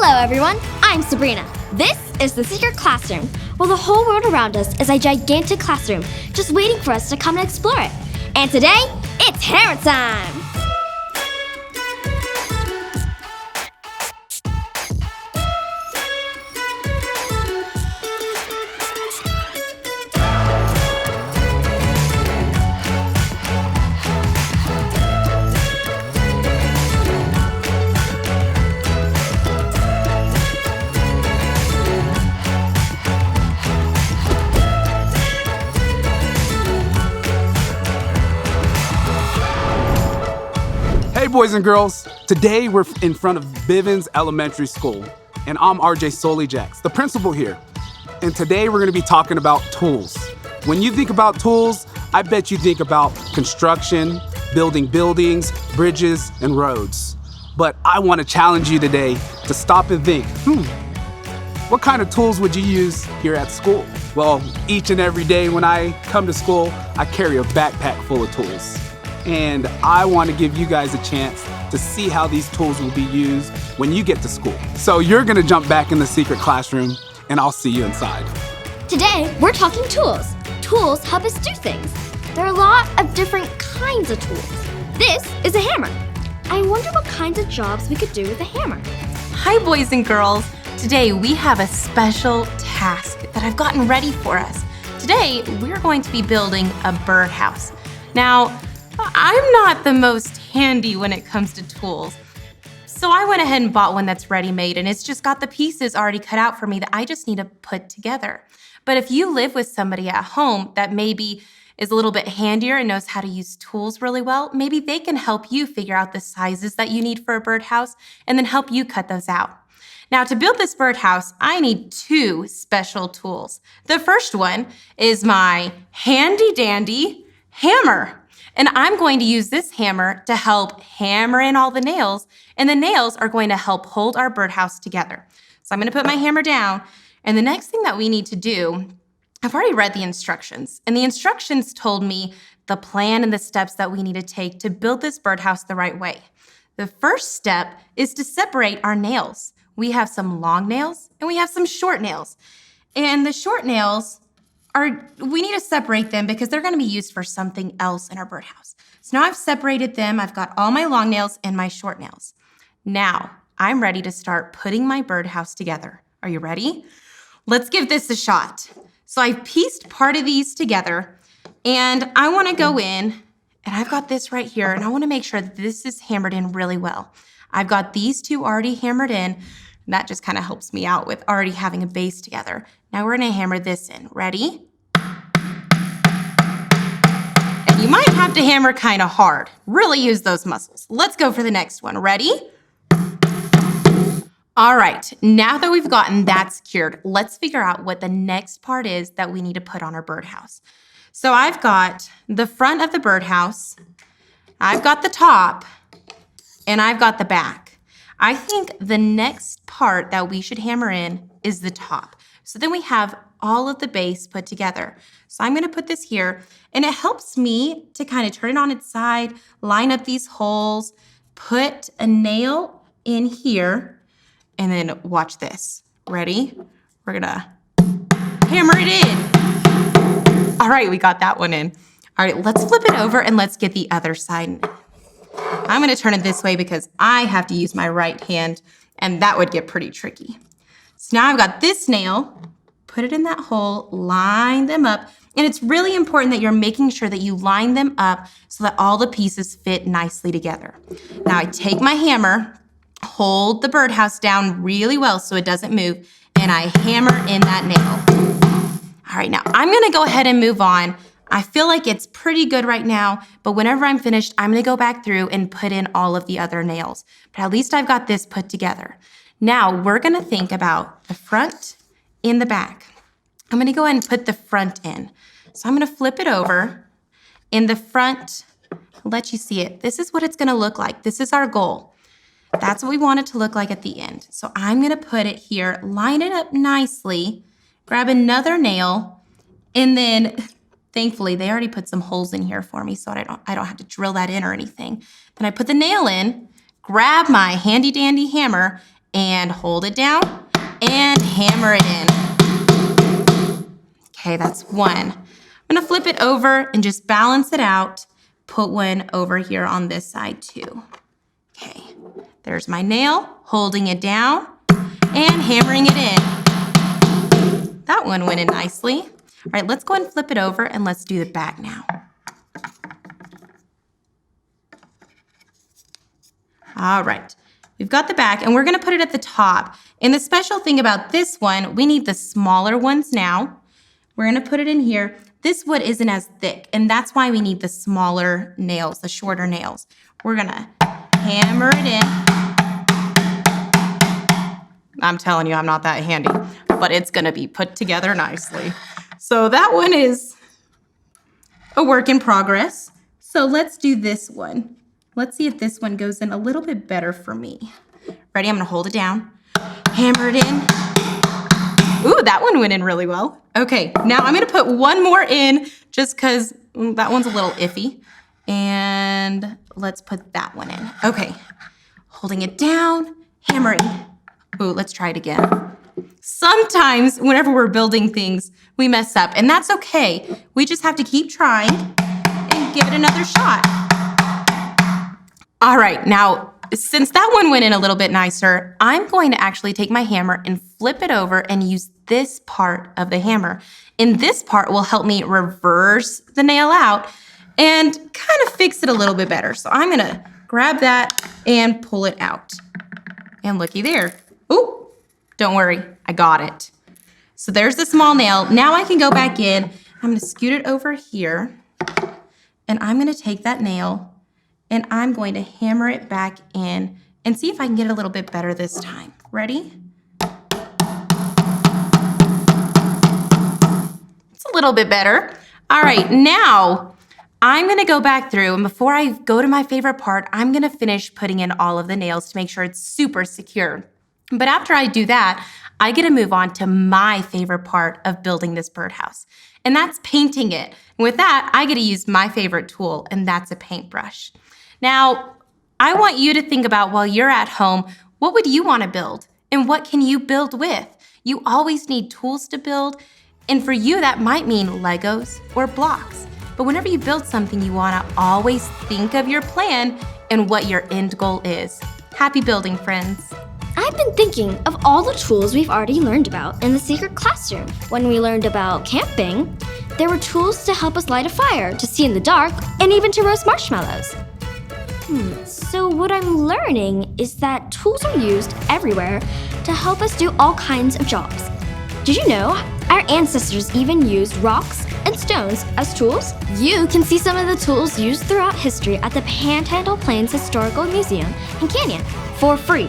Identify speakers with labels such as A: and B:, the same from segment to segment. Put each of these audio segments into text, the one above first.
A: Hello everyone, I'm Sabrina. This is the secret classroom, where the whole world around us is a gigantic classroom just waiting for us to come and explore it. And today, it's hammer time!
B: Hey boys and girls, today we're in front of Bivens Elementary School, and I'm RJ Solijax, the principal here. And today we're gonna be talking about tools. When you think about tools, I bet you think about construction, building buildings, bridges, and roads. But I wanna challenge you today to stop and think, what kind of tools would you use here at school? Well, each and every day when I come to school, I carry a backpack full of tools. And I want to give you guys a chance to see how these tools will be used when you get to school. So you're going to jump back in the secret classroom, and I'll see you inside.
A: Today, we're talking tools. Tools help us do things. There are a lot of different kinds of tools. This is a hammer. I wonder what kinds of jobs we could do with a hammer.
C: Hi, boys and girls. Today, we have a special task that I've gotten ready for us. Today, we're going to be building a birdhouse. Now, I'm not the most handy when it comes to tools. So I went ahead and bought one that's ready-made, and it's just got the pieces already cut out for me that I just need to put together. But if you live with somebody at home that maybe is a little bit handier and knows how to use tools really well, maybe they can help you figure out the sizes that you need for a birdhouse and then help you cut those out. Now, to build this birdhouse, I need two special tools. The first one is my handy-dandy hammer. And I'm going to use this hammer to help hammer in all the nails, and the nails are going to help hold our birdhouse together. So I'm going to put my hammer down, and the next thing that we need to do, I've already read the instructions, and the instructions told me the plan and the steps that we need to take to build this birdhouse the right way. The first step is to separate our nails. We have some long nails, and we have some short nails. And the short nails, we need to separate them because they're going to be used for something else in our birdhouse. So now I've separated them. I've got all my long nails and my short nails. Now I'm ready to start putting my birdhouse together. Are you ready? Let's give this a shot. So I've pieced part of these together, and I want to go in, and I've got this right here, and I want to make sure that this is hammered in really well. I've got these two already hammered in. And that just kind of helps me out with already having a base together. Now we're gonna hammer this in. Ready? And you might have to hammer kind of hard. Really use those muscles. Let's go for the next one. Ready? All right, now that we've gotten that secured, let's figure out what the next part is that we need to put on our birdhouse. So I've got the front of the birdhouse, I've got the top, and I've got the back. I think the next part that we should hammer in is the top. So then we have all of the base put together. So I'm gonna put this here, and it helps me to kind of turn it on its side, line up these holes, put a nail in here, and then watch this. Ready? We're gonna hammer it in. All right, we got that one in. All right, let's flip it over and let's get the other side. I'm gonna turn it this way because I have to use my right hand, and that would get pretty tricky. So now I've got this nail, put it in that hole, line them up, and it's really important that you're making sure that you line them up so that all the pieces fit nicely together. Now I take my hammer, hold the birdhouse down really well so it doesn't move, and I hammer in that nail. All right, now I'm gonna go ahead and move on. I feel like it's pretty good right now, but whenever I'm finished, I'm gonna go back through and put in all of the other nails. But at least I've got this put together. Now we're gonna think about the front and the back. I'm gonna go ahead and put the front in. So I'm gonna flip it over. In the front, I'll let you see it. This is what it's gonna look like. This is our goal. That's what we want it to look like at the end. So I'm gonna put it here, line it up nicely, grab another nail, and then thankfully, they already put some holes in here for me so I don't have to drill that in or anything. Then I put the nail in, grab my handy dandy hammer, and hold it down and hammer it in. Okay, that's one. I'm gonna flip it over and just balance it out. Put one over here on this side too. Okay, there's my nail, holding it down and hammering it in. That one went in nicely. All right, let's go ahead and flip it over and let's do the back now. All right, we've got the back and we're gonna put it at the top. And the special thing about this one, we need the smaller ones now. We're gonna put it in here. This wood isn't as thick, and that's why we need the smaller nails, the shorter nails. We're gonna hammer it in. I'm telling you, I'm not that handy, but it's gonna be put together nicely. So that one is a work in progress. So let's do this one. Let's see if this one goes in a little bit better for me. Ready? I'm gonna hold it down, hammer it in. Ooh, that one went in really well. Okay, now I'm gonna put one more in just because that one's a little iffy. And let's put that one in. Okay, holding it down, hammering. Ooh, let's try it again. Sometimes whenever we're building things, we mess up, and that's okay. We just have to keep trying and give it another shot. All right, now, since that one went in a little bit nicer, I'm going to actually take my hammer and flip it over and use this part of the hammer. And this part will help me reverse the nail out and kind of fix it a little bit better. So I'm gonna grab that and pull it out. And looky there. Ooh, don't worry, I got it. So there's the small nail. Now I can go back in. I'm gonna scoot it over here, and I'm gonna take that nail and I'm going to hammer it back in and see if I can get it a little bit better this time. Ready? It's a little bit better. All right, now I'm gonna go back through, and before I go to my favorite part, I'm gonna finish putting in all of the nails to make sure it's super secure. But after I do that, I get to move on to my favorite part of building this birdhouse, and that's painting it. And with that, I get to use my favorite tool, and that's a paintbrush. Now, I want you to think about while you're at home, what would you want to build? And what can you build with? You always need tools to build, and for you, that might mean Legos or blocks. But whenever you build something, you want to always think of your plan and what your end goal is. Happy building, friends.
A: I've been thinking of all the tools we've already learned about in the secret classroom. When we learned about camping, there were tools to help us light a fire, to see in the dark, and even to roast marshmallows. So what I'm learning is that tools are used everywhere to help us do all kinds of jobs. Did you know our ancestors even used rocks and stones as tools? You can see some of the tools used throughout history at the Panhandle-Plains Historical Museum in Canyon for free.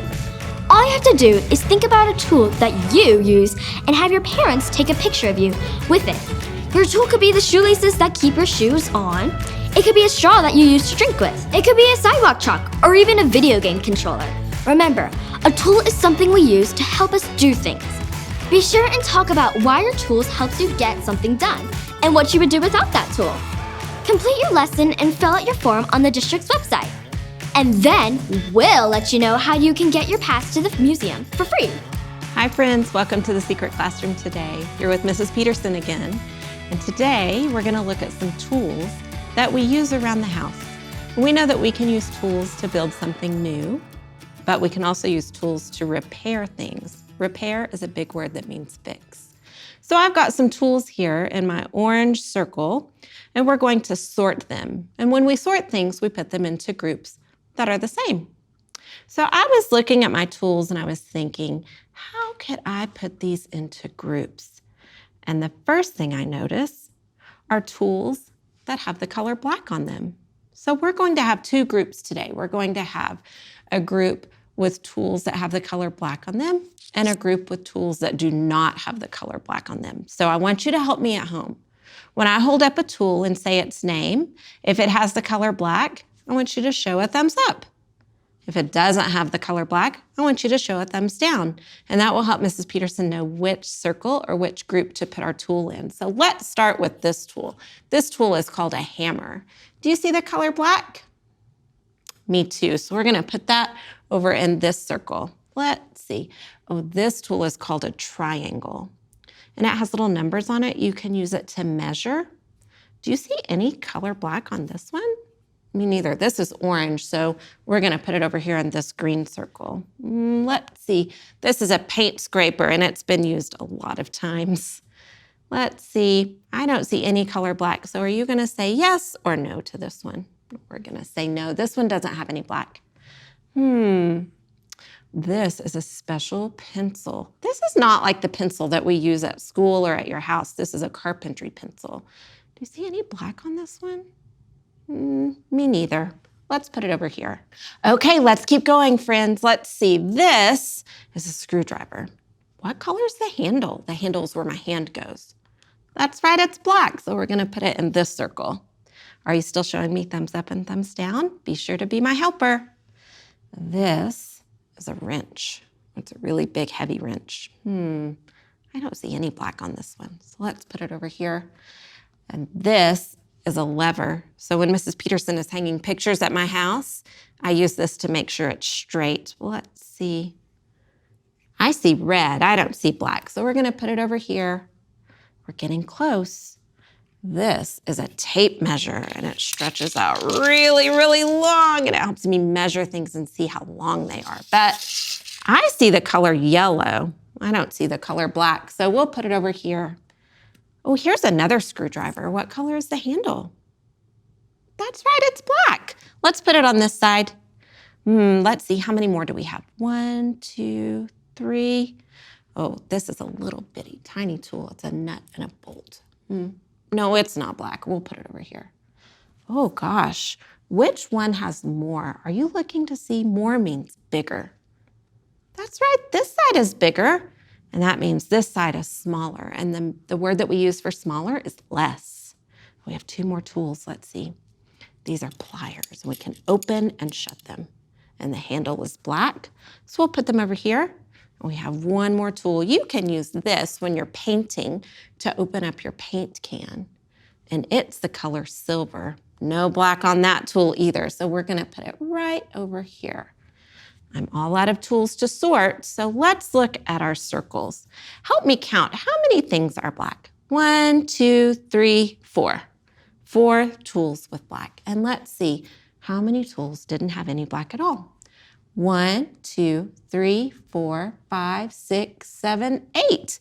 A: All you have to do is think about a tool that you use and have your parents take a picture of you with it. Your tool could be the shoelaces that keep your shoes on. It could be a straw that you use to drink with. It could be a sidewalk chalk or even a video game controller. Remember, a tool is something we use to help us do things. Be sure and talk about why your tools helps you get something done and what you would do without that tool. Complete your lesson and fill out your form on the district's website. And then we'll let you know how you can get your pass to the museum for free.
D: Hi friends, welcome to the Secret Classroom today. You're with Mrs. Peterson again. And today we're gonna look at some tools that we use around the house. We know that we can use tools to build something new, but we can also use tools to repair things. Repair is a big word that means fix. So I've got some tools here in my orange circle, and we're going to sort them. And when we sort things, we put them into groups that are the same. So I was looking at my tools and I was thinking, how could I put these into groups? And the first thing I notice are tools that have the color black on them. So we're going to have two groups today. We're going to have a group with tools that have the color black on them and a group with tools that do not have the color black on them. So I want you to help me at home. When I hold up a tool and say its name, if it has the color black, I want you to show a thumbs up. If it doesn't have the color black, I want you to show a thumbs down. And that will help Mrs. Peterson know which circle or which group to put our tool in. So let's start with this tool. This tool is called a hammer. Do you see the color black? Me too. So we're gonna put that over in this circle. Let's see. Oh, this tool is called a triangle, and it has little numbers on it. You can use it to measure. Do you see any color black on this one? Me neither. This is orange, so we're gonna put it over here in this green circle. Let's see. This is a paint scraper, and it's been used a lot of times. Let's see. I don't see any color black, so are you gonna say yes or no to this one? We're gonna say no. This one doesn't have any black. This is a special pencil. This is not like the pencil that we use at school or at your house. This is a carpentry pencil. Do you see any black on this one? Me neither. Let's put it over here. Okay, let's keep going, friends. Let's see. This is a screwdriver. What color is the handle? The handle is where my hand goes. That's right, it's black, so we're gonna put it in this circle. Are you still showing me thumbs up and thumbs down? Be sure to be my helper. This is a wrench. It's a really big, heavy wrench. I don't see any black on this one, so let's put it over here. And this is a lever. So when Mrs. Peterson is hanging pictures at my house, I use this to make sure it's straight. Let's see. I see red, I don't see black, so we're gonna put it over here. We're getting close. This is a tape measure, and it stretches out really, really long, and it helps me measure things and see how long they are. But I see the color yellow. I don't see the color black, so we'll put it over here. Oh, here's another screwdriver. What color is the handle? That's right, it's black. Let's put it on this side. Let's see, how many more do we have? 1, 2, 3. Oh, this is a little bitty, tiny tool. It's a nut and a bolt. No, it's not black. We'll put it over here. Oh gosh, which one has more? Are you looking to see more means bigger? That's right, this side is bigger, and that means this side is smaller. And then the word that we use for smaller is less. We have 2 more tools, let's see. These are pliers, and we can open and shut them. And the handle is black, so we'll put them over here. We have 1 more tool. You can use this when you're painting to open up your paint can. And it's the color silver. No black on that tool either, so we're gonna put it right over here. I'm all out of tools to sort, so let's look at our circles. Help me count, how many things are black? 1, 2, 3, 4. 4 tools with black. And let's see, how many tools didn't have any black at all? 1, 2, 3, 4, 5, 6, 7, 8.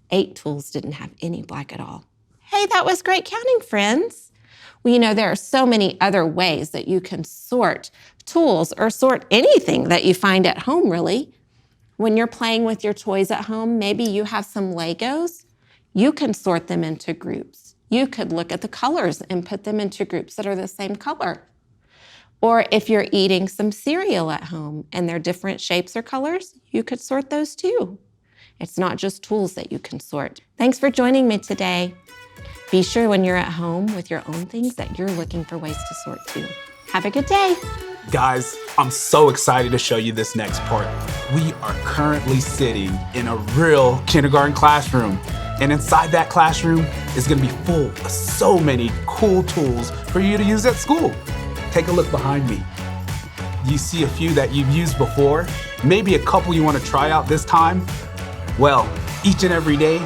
D: 8 tools didn't have any black at all. Hey, that was great counting, friends. Well, you know, there are so many other ways that you can sort tools or sort anything that you find at home, really. When you're playing with your toys at home, maybe you have some Legos. You can sort them into groups. You could look at the colors and put them into groups that are the same color. Or if you're eating some cereal at home and they're different shapes or colors, you could sort those too. It's not just tools that you can sort. Thanks for joining me today. Be sure when you're at home with your own things that you're looking for ways to sort too. Have a good day.
B: Guys, I'm so excited to show you this next part. We are currently sitting in a real kindergarten classroom. And inside that classroom is gonna be full of so many cool tools for you to use at school. Take a look behind me. You see a few that you've used before, maybe a couple you want to try out this time. Well, each and every day,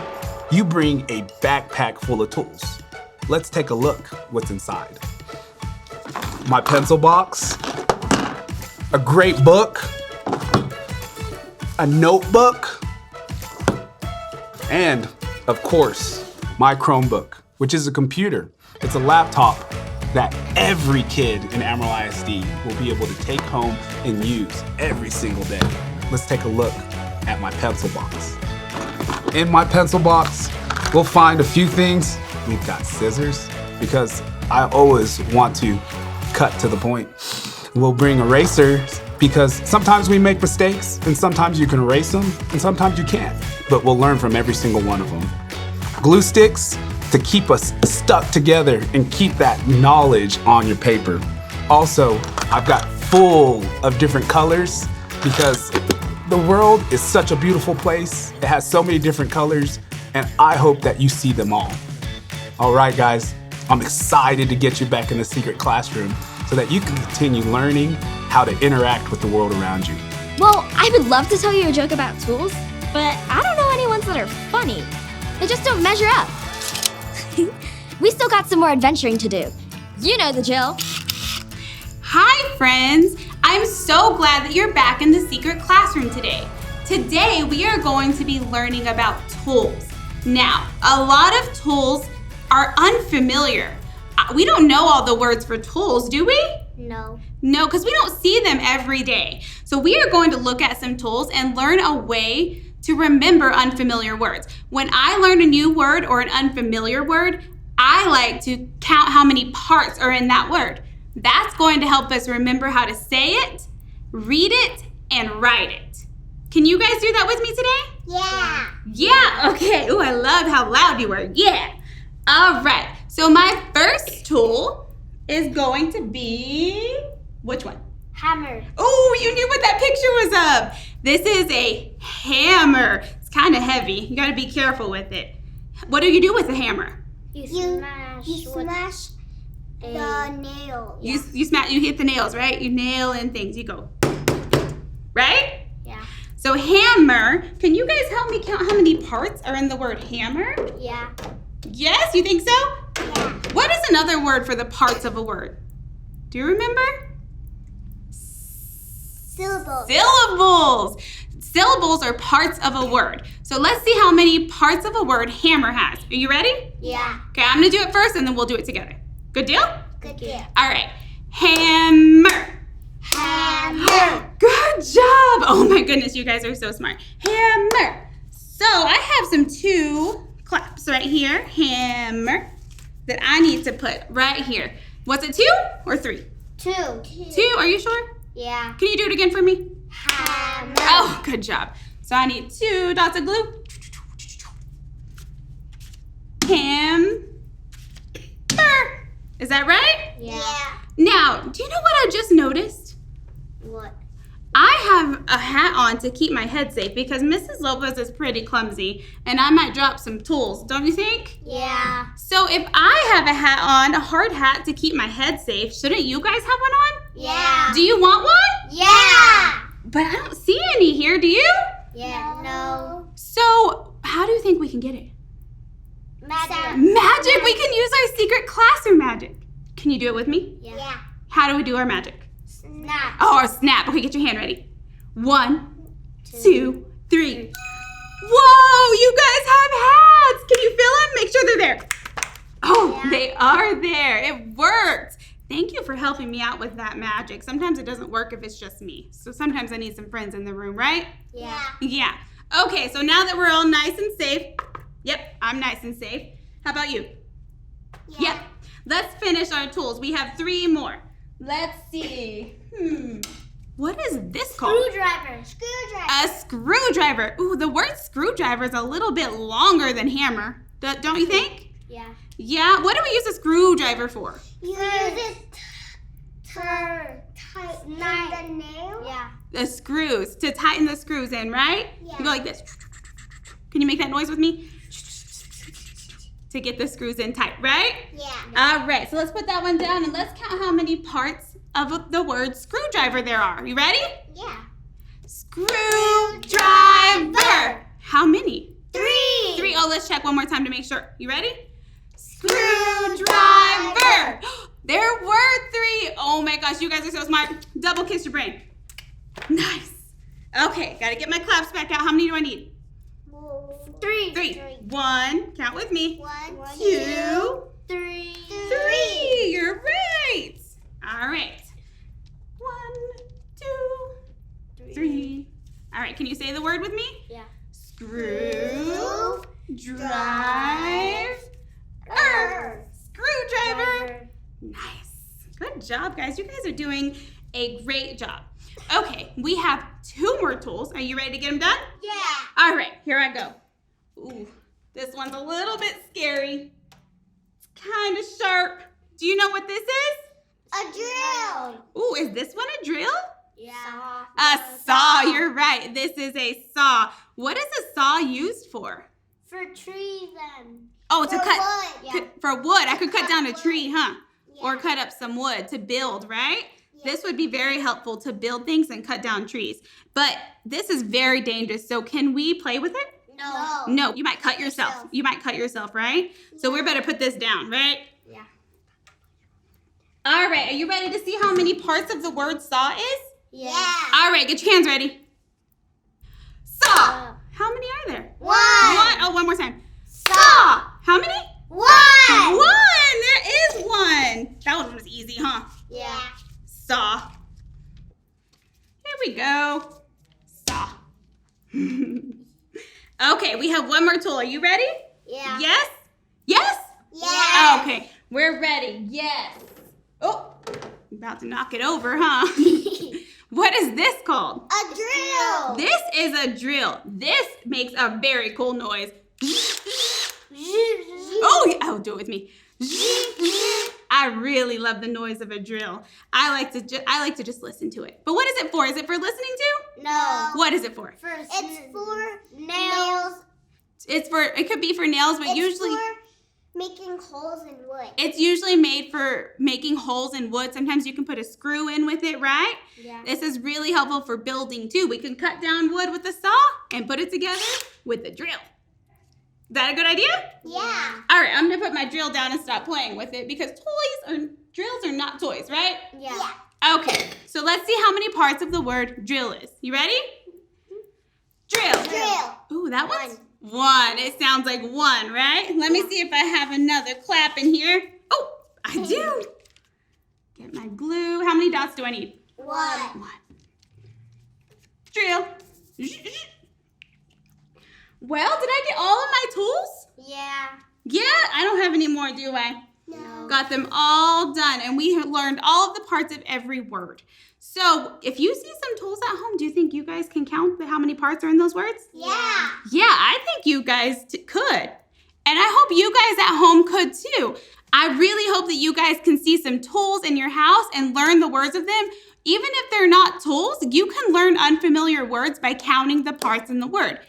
B: you bring a backpack full of tools. Let's take a look what's inside. My pencil box, a great book, a notebook, and of course, my Chromebook, which is a computer. It's a laptop that every kid in Amarillo ISD will be able to take home and use every single day. Let's take a look at my pencil box. In my pencil box, we'll find a few things. We've got scissors, because I always want to cut to the point. We'll bring erasers, because sometimes we make mistakes, and sometimes you can erase them, and sometimes you can't. But we'll learn from every single one of them. Glue sticks, to keep us stuck together and keep that knowledge on your paper. Also, I've got full of different colors because the world is such a beautiful place. It has so many different colors, and I hope that you see them all. All right, guys, I'm excited to get you back in the secret classroom so that you can continue learning how to interact with the world around you.
A: Well, I would love to tell you a joke about tools, but I don't know any ones that are funny. They just don't measure up. We still got some more adventuring to do. You know the drill.
E: Hi, friends. I'm so glad that you're back in the secret classroom today. Today, we are going to be learning about tools. Now, a lot of tools are unfamiliar. We don't know all the words for tools, do we?
A: No.
E: No, because we don't see them every day. So we are going to look at some tools and learn a way to remember unfamiliar words. When I learn a new word or an unfamiliar word, I like to count how many parts are in that word. That's going to help us remember how to say it, read it, and write it. Can you guys do that with me today?
A: Yeah.
E: Yeah, okay. Ooh, I love how loud you were. Yeah. All right. So my first tool is going to be, which one?
A: Hammer.
E: Oh, you knew what that picture was of. This is a hammer. It's kind of heavy. You got to be careful with it. What do you do with a hammer?
A: You smash the nail.
E: You hit the nails, right? You nail in things. You go, right?
A: Yeah.
E: So hammer, can you guys help me count how many parts are in the word hammer?
A: Yeah.
E: Yes, you think so?
A: Yeah.
E: What is another word for the parts of a word? Do you remember?
A: Syllables.
E: Syllables. Syllables are parts of a word. So let's see how many parts of a word hammer has. Are you ready?
A: Yeah.
E: Okay, I'm gonna do it first and then we'll do it together. Good deal?
A: Good deal.
E: All right. Hammer.
A: Hammer.
E: Good job. Oh my goodness, you guys are so smart. Hammer. So I have some two claps right here. Hammer. That I need to put right here. Was it 2 or 3?
A: 2.
E: 2, are you sure?
A: Yeah.
E: Can you do it again for me?
A: Hammer.
E: Oh, good job. So I need 2 dots of glue. Hammer. Is that right?
A: Yeah.
E: Now, do you know what I just noticed?
A: What?
E: I have a hat on to keep my head safe because Mrs. Lopez is pretty clumsy and I might drop some tools, don't you think?
A: Yeah.
E: So if I have a hat on, a hard hat to keep my head safe, shouldn't you guys have one on?
A: Yeah.
E: Do you want one?
A: Yeah.
E: But I don't see any here, do you?
A: Yeah. No.
E: So how do you think we can get it?
A: Magic.
E: Magic! We can use our secret classroom magic. Can you do it with me?
A: Yeah.
E: How do we do our magic?
A: Snap.
E: Oh, our snap. Okay, get your hand ready. 1, 2, 3. Whoa, you guys have hats. Can you feel them? Make sure they're there. Oh,
A: Yeah.
E: They are there. It worked. Thank you for helping me out with that magic. Sometimes it doesn't work if it's just me. So sometimes I need some friends in the room, right?
A: Yeah.
E: Yeah. Okay, so now that we're all nice and safe. Yep, I'm nice and safe. How about you? Yep. Let's finish our tools. We have 3 more. Let's see. What is this called?
A: Screwdriver.
E: A screwdriver. Ooh, the word screwdriver is a little bit longer than hammer. Don't you think?
A: Yeah.
E: Yeah. What do we use a screwdriver for?
A: You use it to tighten the nail. Yeah.
E: The screws, to tighten the screws in, right?
A: Yeah.
E: You go like this. Can you make that noise with me? To get the screws in tight, right?
A: Yeah.
E: All right, so let's put that one down and let's count how many parts of the word screwdriver there are. You ready?
A: Yeah.
E: Screwdriver. How many?
A: 3.
E: 3. Oh, let's check one more time to make sure. You ready?
A: Screwdriver.
E: There were 3. Oh my gosh, you guys are so smart. Double kiss your brain. Nice. Okay, gotta get my claps back out. How many do I need?
A: 3.
E: 3. 1. Count with me.
A: 1,
E: 2,
A: 3.
E: 3. You're right. All right. 1, 2, 3. All right, can you say the word with me?
A: Yeah.
E: Screwdriver. Screwdriver. Nice. Good job, guys. You guys are doing a great job. Okay, we have 2 more tools. Are you ready to get them done?
A: Yeah.
E: All right, here I go. Ooh, this one's a little bit scary. It's kind of sharp. Do you know what this is?
A: A drill.
E: Ooh, is this one a drill?
A: Yeah.
E: A saw, you're right. This is a saw. What is a saw used for?
A: For trees and
E: Oh, to
A: for
E: cut
A: wood. Yeah.
E: for wood. I could cut down a tree, huh?
A: Yeah.
E: Or cut up some wood to build, right?
A: Yeah.
E: This would be very helpful to build things and cut down trees. But this is very dangerous. So can we play with it?
F: No.
E: No, you might cut yourself. You might cut yourself, right? So we better put this down, right?
F: Yeah.
E: All right, are you ready to see how many parts of the word saw is?
F: Yeah.
E: All right, get your hands ready. Saw. How many are there?
F: One.
E: Oh, one more time.
F: Saw.
E: How many?
F: One.
E: One. There is one. That one was easy, huh?
F: Yeah.
E: Saw. Here we go. Saw. Okay, we have one more tool. Are you ready?
F: Yeah.
E: Yes? Yes?
F: Yeah.
E: Okay, we're ready. Yes. Oh, I'm about to knock it over, huh? What is this called?
F: A drill.
E: This is a drill. This makes a very cool noise. Oh, yeah. Oh, do it with me. I really love the noise of a drill. I like to just listen to it. But what is it for? Is it for listening to?
F: No.
E: What is it for?
F: It's for nails.
E: It could be for nails, but usually
F: It's for making holes in wood.
E: it's usually made for making holes in wood. Sometimes you can put a screw in with it, right?
F: Yeah.
E: This is really helpful for building too. We can cut down wood with a saw and put it together with a drill. Is that a good idea?
F: Yeah.
E: All right, I'm gonna put my drill down and stop playing with it because drills are not toys, right?
F: Yeah.
E: Okay, so let's see how many parts of the word drill is. You ready? Drill.
F: Drill.
E: Ooh, that one's one. It sounds like one, right? Let me see if I have another clap in here. Oh, I do. Get my glue. How many dots do I need?
F: One.
E: Drill. Well, did I get all of my tools?
F: Yeah.
E: Yeah, I don't have any more, do I?
F: No.
E: Got them all done, and we have learned all of the parts of every word. So if you see some tools at home, do you think you guys can count how many parts are in those words?
F: Yeah.
E: Yeah, I think you guys could. And I hope you guys at home could too. I really hope that you guys can see some tools in your house and learn the words of them. Even if they're not tools, you can learn unfamiliar words by counting the parts in the word.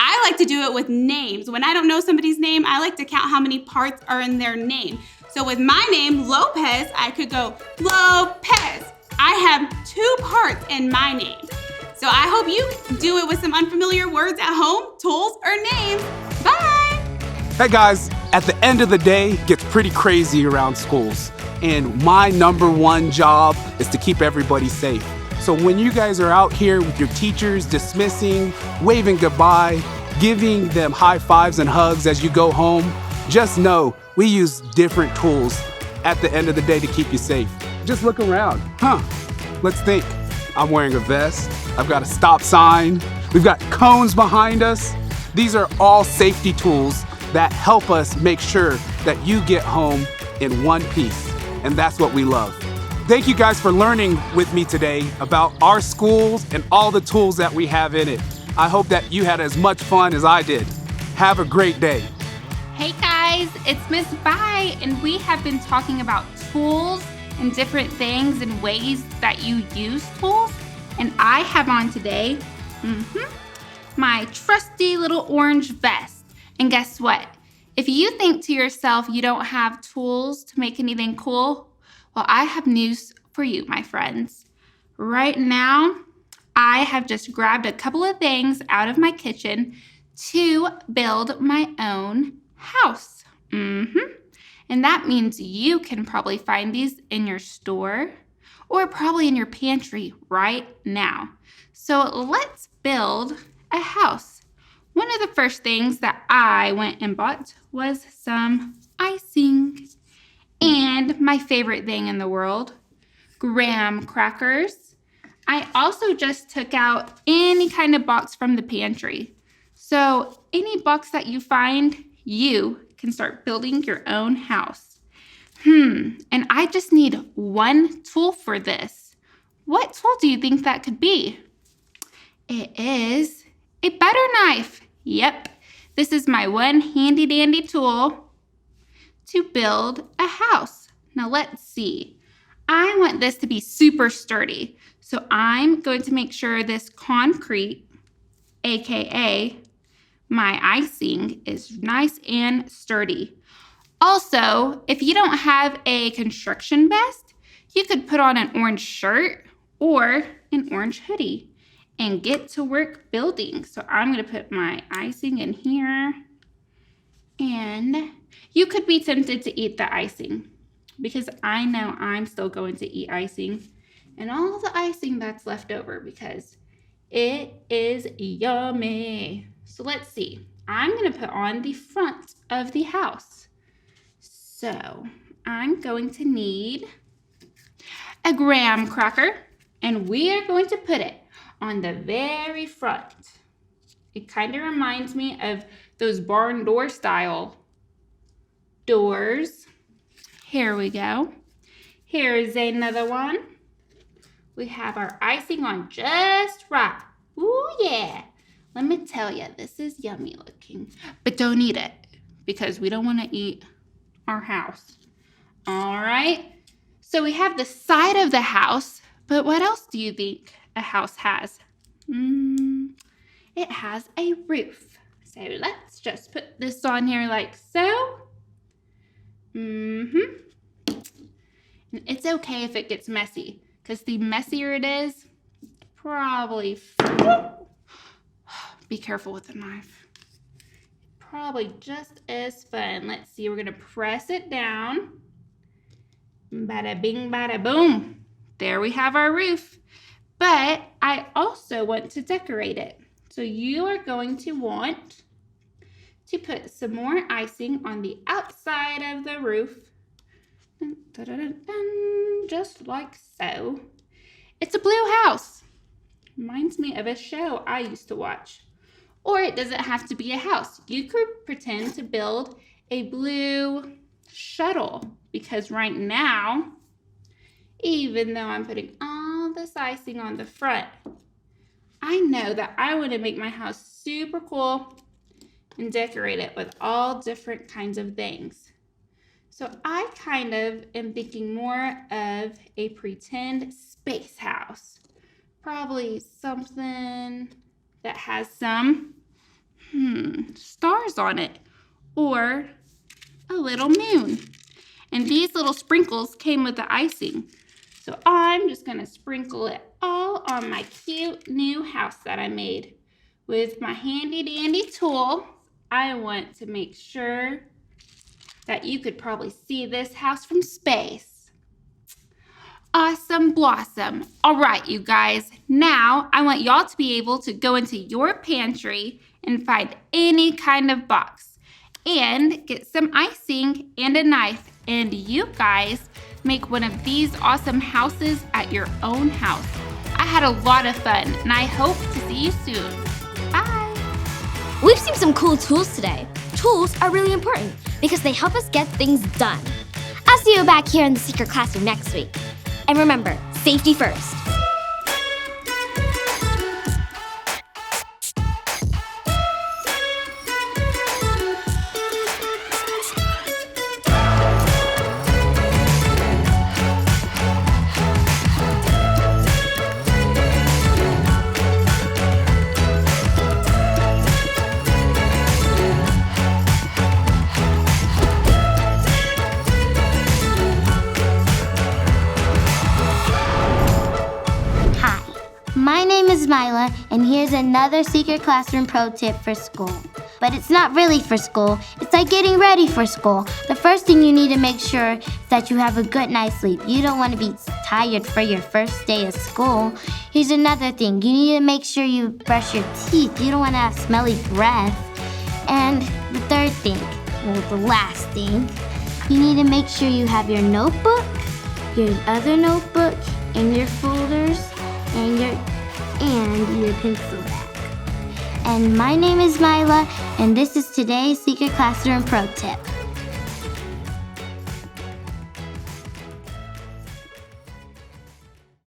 E: I like to do it with names. When I don't know somebody's name, I like to count how many parts are in their name. So with my name, Lopez, I could go, Lopez. I have 2 parts in my name. So I hope you do it with some unfamiliar words at home, tools, or names. Bye!
B: Hey guys, at the end of the day, it gets pretty crazy around schools. And my #1 job is to keep everybody safe. So when you guys are out here with your teachers dismissing, waving goodbye, giving them high fives and hugs as you go home, just know we use different tools at the end of the day to keep you safe. Just look around. Let's think. I'm wearing a vest. I've got a stop sign. We've got cones behind us. These are all safety tools that help us make sure that you get home in one piece. And that's what we love. Thank you guys for learning with me today about our schools and all the tools that we have in it. I hope that you had as much fun as I did. Have a great day.
G: Hey guys, it's Miss Bai, and we have been talking about tools and different things and ways that you use tools. And I have on today, my trusty little orange vest. And guess what? If you think to yourself you don't have tools to make anything cool, well, I have news for you, my friends. Right now, I have just grabbed a couple of things out of my kitchen to build my own house. And that means you can probably find these in your store or probably in your pantry right now. So let's build a house. One of the first things that I went and bought was some icing. And my favorite thing in the world, graham crackers. I also just took out any kind of box from the pantry. So any box that you find, you can start building your own house. And I just need one tool for this. What tool do you think that could be? It is a butter knife. Yep, this is my one handy dandy tool to build a house. Now let's see. I want this to be super sturdy. So I'm going to make sure this concrete, AKA my icing, is nice and sturdy. Also, if you don't have a construction vest, You could put on an orange shirt or an orange hoodie and get to work building. So I'm going to put my icing in here. And you could be tempted to eat the icing because I know I'm still going to eat icing and all the icing that's left over because it is yummy. So let's see. I'm going to put on the front of the house. So I'm going to need a graham cracker, and we are going to put it on the very front. It kind of reminds me of those barn door style doors. Here we go. Here's another one. We have our icing on just right. Ooh, yeah. Let me tell you, this is yummy looking. But don't eat it because we don't want to eat our house. All right. So we have the side of the house, but what else do you think a house has? It has a roof. So let's just put this on here like so. And it's okay if it gets messy, because the messier it is, probably, be careful with the knife. Probably just as fun. Let's see, we're gonna press it down. Bada bing, bada boom. There we have our roof. But I also want to decorate it. So you are going to want to put some more icing on the outside of the roof. Dun, dun, dun, dun, dun, just like so. It's a blue house. Reminds me of a show I used to watch. Or it doesn't have to be a house. You could pretend to build a blue shuttle, because right now, even though I'm putting all this icing on the front, I know that I want to make my house super cool and decorate it with all different kinds of things. So I kind of am thinking more of a pretend space house. Probably something that has some stars on it, or a little moon. And these little sprinkles came with the icing. So I'm just gonna sprinkle it all on my cute new house that I made. With my handy dandy tool, I want to make sure that you could probably see this house from space. Awesome blossom. All right, you guys, now I want y'all to be able to go into your pantry and find any kind of box and get some icing and a knife, and you guys make one of these awesome houses at your own house. I had a lot of fun, and I hope to see you soon. Bye.
A: We've seen some cool tools today. Tools are really important because they help us get things done. I'll see you back here in the secret classroom next week. And remember, safety first.
F: My name is Mila, and here's another secret classroom pro tip for school. But it's not really for school, it's like getting ready for school. The first thing you need to make sure is that you have a good night's sleep. You don't want to be tired for your first day of school. Here's another thing, you need to make sure you brush your teeth. You don't want to have smelly breath. And the third thing, well, the last thing, you need to make sure you have your notebook, your other notebook, and your folders, and your pencil bag. And my name is Mila, and this is today's Secret Classroom Pro Tip.